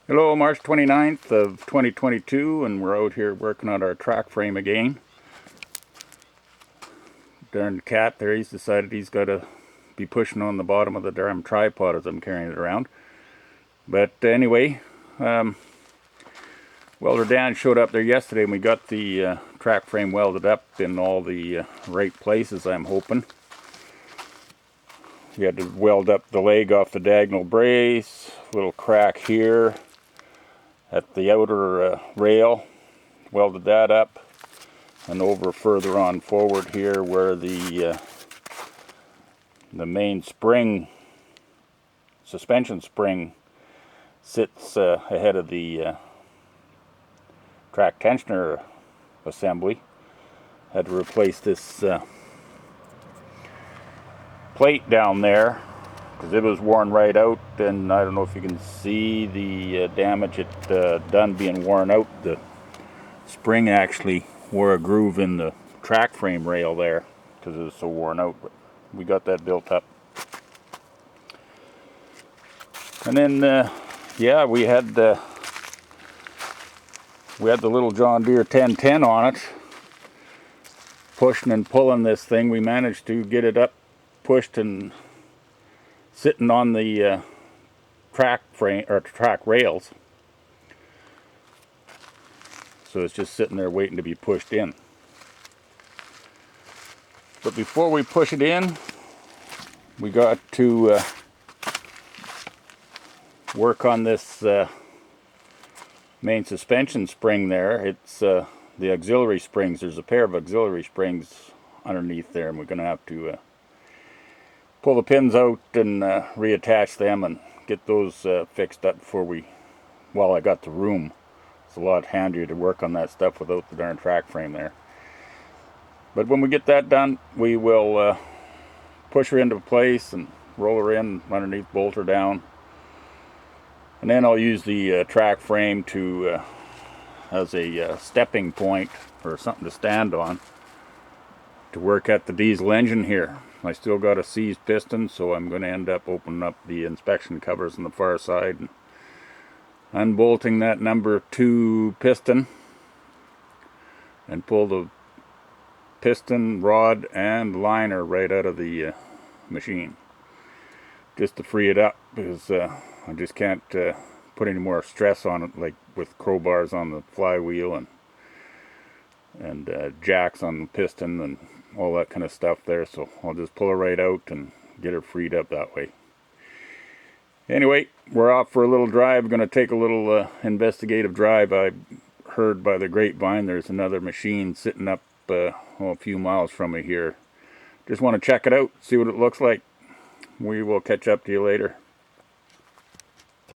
Hello, March 29th of 2022, and we're out here working on our track frame again. Darn cat there, he's decided he's got to be pushing on the bottom of the darn tripod as I'm carrying it around. But anyway, Welder Dan showed up there yesterday and we got the track frame welded up in all the right places, I'm hoping. We had to weld up the leg off the diagonal brace, little crack here at the outer rail, welded that up, and over further on forward here where the main spring, suspension spring, sits ahead of the track tensioner assembly. Had to replace this plate down there because it was worn right out, and I don't know if you can see the damage it done being worn out. The spring actually wore a groove in the track frame rail there because it was so worn out, but we got that built up. And then yeah, we had the little John Deere 1010 on it, pushing and pulling this thing. We managed to get it up, pushed, and sitting on the track frame or track rails. So it's just sitting there waiting to be pushed in. But before we push it in, we got to work on this main suspension spring there. It's the auxiliary springs. There's a pair of auxiliary springs underneath there, and we're going to have to pull the pins out and reattach them and get those fixed up while I got the room. It's a lot handier to work on that stuff without the darn track frame there. But when we get that done, we will push her into place and roll her in underneath, bolt her down. And then I'll use the track frame to as a stepping point or something to stand on to work at the diesel engine here. I still got a seized piston, so I'm going to end up opening up the inspection covers on the far side and unbolting that number 2 piston and pull the piston, rod, and liner right out of the machine, just to free it up, because I just can't put any more stress on it, like with crowbars on the flywheel and jacks on the piston and all that kind of stuff there. So I'll just pull her right out and get her freed up that way. Anyway, we're off for a little drive. We're going to take a little investigative drive. I heard by the grapevine there's another machine sitting up a few miles from me here. Just want to check it out, see what it looks like. We will catch up to you later.